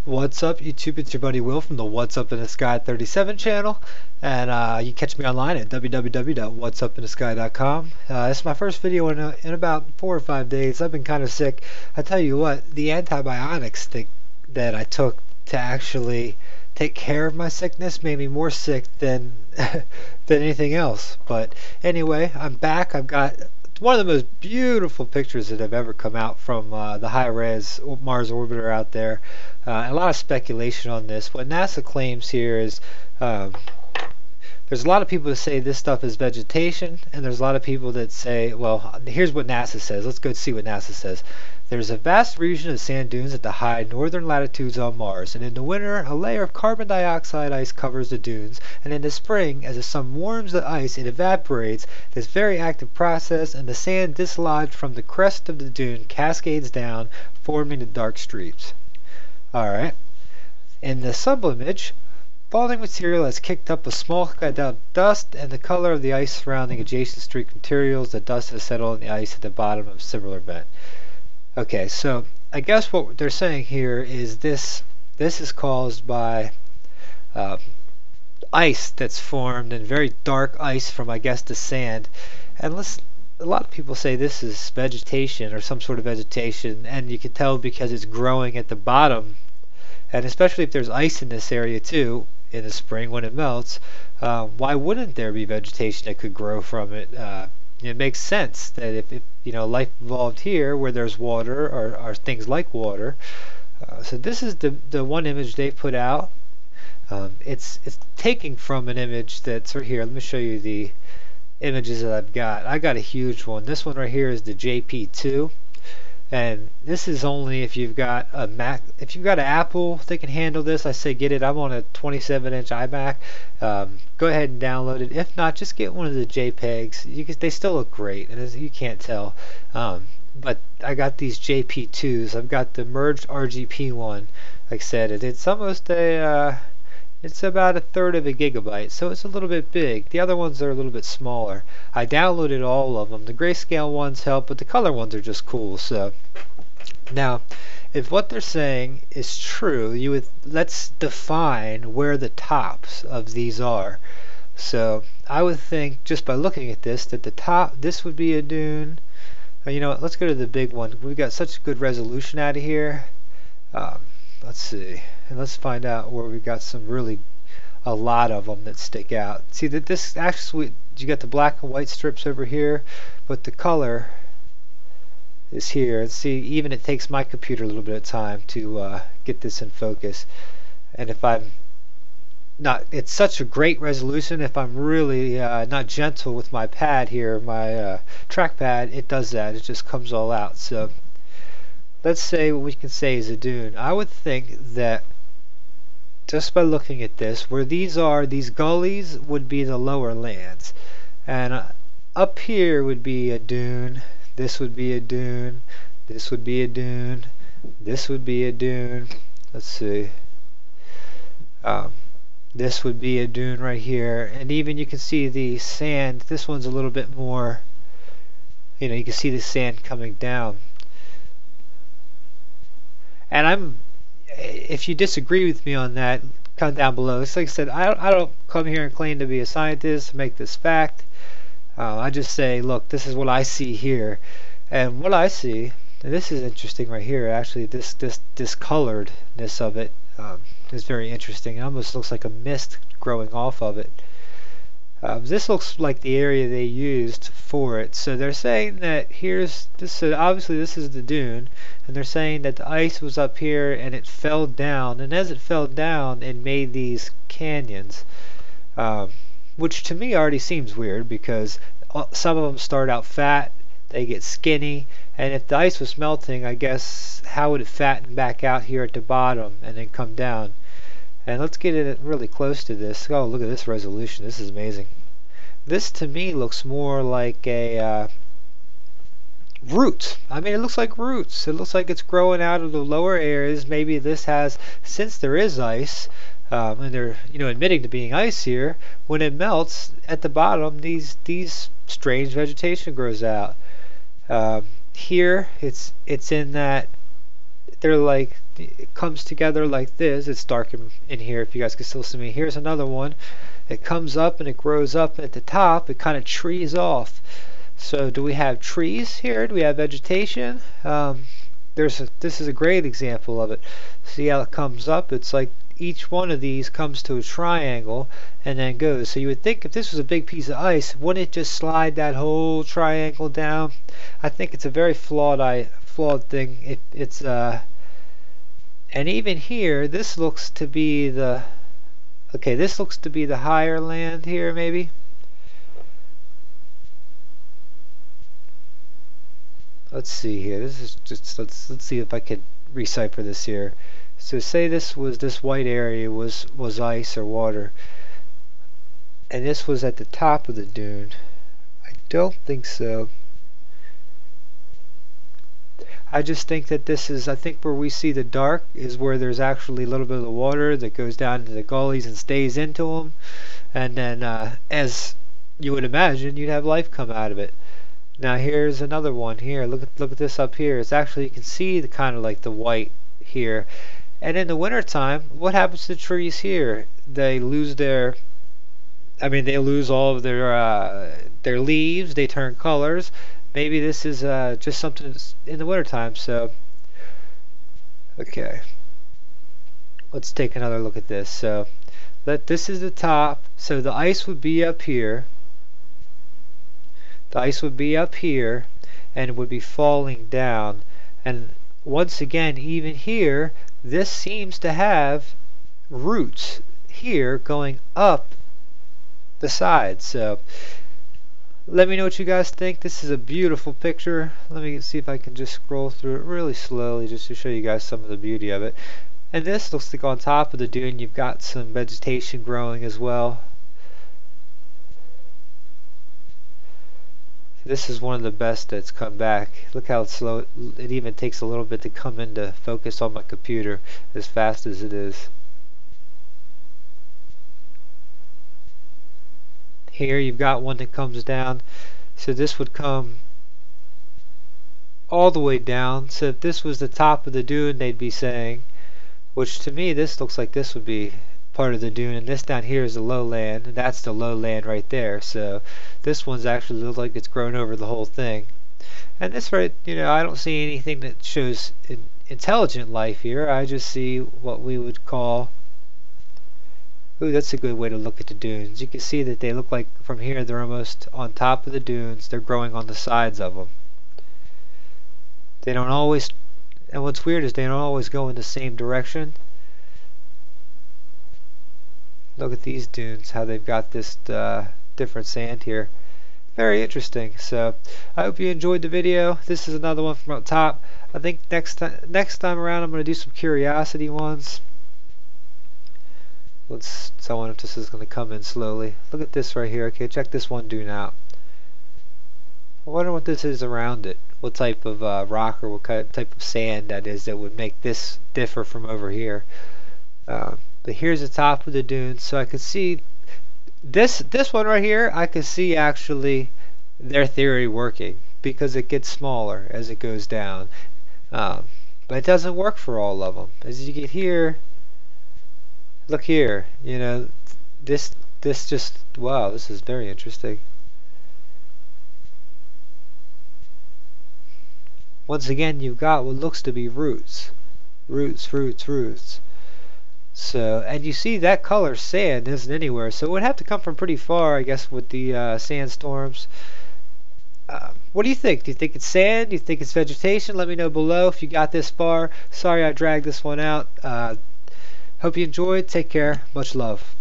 What's up, YouTube? It's your buddy Will from the What's Up in the Sky 37 channel, and you catch me online at www.whatsupinthesky.com. This is my first video in about 4 or 5 days. I've been kind of sick. I tell you what, the antibiotics that I took to actually take care of my sickness made me more sick than than anything else. But anyway, I'm back. I've got one of the most beautiful pictures that have ever come out from the high-res Mars orbiter out there. A lot of speculation on this. What NASA claims here is there's a lot of people that say this stuff is vegetation, and there's a lot of people that say, well, here's what NASA says. Let's go see what NASA says. There's a vast region of sand dunes at the high northern latitudes on Mars, and in the winter a layer of carbon dioxide ice covers the dunes, and in the spring, as the sun warms the ice, it evaporates. This very active process, and the sand dislodged from the crest of the dune cascades down, forming the dark streaks. Alright. In the subimage, falling material has kicked up a small cloud of dust, and the color of the ice surrounding adjacent streak materials. The dust has settled on the ice at the bottom of a similar vent. Okay, so I guess what they're saying here is this is caused by ice that's formed, and very dark ice from, I guess, the sand. And a lot of people say this is vegetation or some sort of vegetation, and you can tell because it's growing at the bottom, and especially if there's ice in this area too in the spring when it melts. Why wouldn't there be vegetation that could grow from it? It makes sense that if life evolved here where there's water or things like water. So this is the one image they put out. It's taking from an image that's right here. Let me show you the images that I've got. I got a huge one. This one right here is the JP2, and this is only if you've got a Mac. If you've got an Apple, they can handle this. I say get it. I'm on a 27-inch iMac. Go ahead and download it. If not, just get one of the JPEGs. They still look great, and you can't tell. But I got these JP2s. I've got the merged RGP one. Like I said, it's almost it's about 1/3 of a gigabyte, so it's a little bit big. The other ones are a little bit smaller. I downloaded all of them. The grayscale ones help, but the color ones are just cool. So now, if what they're saying is true, let's define where the tops of these are. So I would think, just by looking at this, that the top, this would be a dune. You know what, let's go to the big one. We've got such good resolution out of here. Let's see, and let's find out where we've got a lot of them that stick out. See that this actually, you got the black and white strips over here, but the color is here. And see, even it takes my computer a little bit of time to get this in focus. And if I'm not, it's such a great resolution. If I'm really not gentle with my pad here, my trackpad, it does that. It just comes all out. So let's say what we can say is a dune. I would think that just by looking at this, where these gullies would be the lower lands, and up here would be a dune. This would be a dune. This would be a dune. This would be a dune. Let's see. This would be a dune right here, and even you can see the sand. This one's a little bit more. You can see the sand coming down. And if you disagree with me on that, comment down below. It's like I said, I don't come here and claim to be a scientist to make this fact. I just say, look, this is what I see here, and what I see, and this is interesting right here. Actually, this discoloredness of it is very interesting. It almost looks like a mist growing off of it. This looks like the area they used for it. So they're saying that obviously this is the dune, and they're saying that the ice was up here and it fell down, and as it fell down it made these canyons, which to me already seems weird, because some of them start out fat, they get skinny, and if the ice was melting, I guess how would it fatten back out here at the bottom and then come down? And let's get it really close to this. Oh, look at this resolution. This is amazing. This to me looks more like a root. I mean, it looks like roots. It looks like it's growing out of the lower areas. Maybe this has, since there is ice, and they're admitting to being ice here, when it melts at the bottom, these strange vegetation grows out. Here, it's in that they're like, it comes together like this. It's dark in here if you guys can still see me. Here's another one. It comes up and it grows up, and at the top it kind of trees off. So do we have trees here? Do we have vegetation? This is a great example of it. See how it comes up? It's like each one of these comes to a triangle and then goes. So you would think if this was a big piece of ice, wouldn't it just slide that whole triangle down? I think it's a very flawed thing. It's and even here, this looks to be the this looks to be the higher land here, maybe. Let's see here. This is just let's see if I can decipher this here. So say this white area was ice or water, and this was at the top of the dune. I don't think so. I just think that I think where we see the dark is where there's actually a little bit of the water that goes down into the gullies and stays into them, and then as you would imagine, you'd have life come out of it. Now here's another one here. Look at this up here. It's actually, you can see the kind of like the white here. And in the wintertime, what happens to the trees here? They lose they lose all of their leaves. They turn colors. Maybe this is just something that's in the wintertime. So, okay. Let's take another look at this. So, this is the top. So the ice would be up here. The ice would be up here and would be falling down. And once again, even here, this seems to have roots here going up the sides. So let me know what you guys think. This is a beautiful picture. Let me see if I can just scroll through it really slowly just to show you guys some of the beauty of it. And this looks like on top of the dune you've got some vegetation growing as well. This is one of the best that's come back. Look how slow it even takes a little bit to come into focus on my computer as fast as it is. Here you've got one that comes down. So this would come all the way down. So if this was the top of the dune, they'd be saying, which to me this looks like this would be part of the dune, and this down here is the lowland, and that's the lowland right there. So this one's actually looks like it's grown over the whole thing. And this right, I don't see anything that shows intelligent life here. I just see what we would call, ooh, that's a good way to look at the dunes. You can see that they look like from here they're almost on top of the dunes. They're growing on the sides of them. They don't always, and what's weird is they don't always go in the same direction. Look at these dunes, how they've got this different sand here. Very interesting. So I hope you enjoyed the video. This is another one from up top. I think next time around I'm going to do some curiosity ones. Let's tell if this is going to come in slowly. Look at this right here. Okay, check this one dune out. I wonder what this is around it. What type of rock or what type of sand that is that would make this differ from over here. But here's the top of the dune, so I could see this one right here. I could see actually their theory working because it gets smaller as it goes down, but it doesn't work for all of them. As you get here, look here. This just, wow, this is very interesting. Once again, you've got what looks to be roots. So, and you see that color sand isn't anywhere, so it would have to come from pretty far, I guess, with the sandstorms. What do you think? Do you think it's sand? Do you think it's vegetation? Let me know below if you got this far. Sorry I dragged this one out. Hope you enjoyed. Take care. Much love.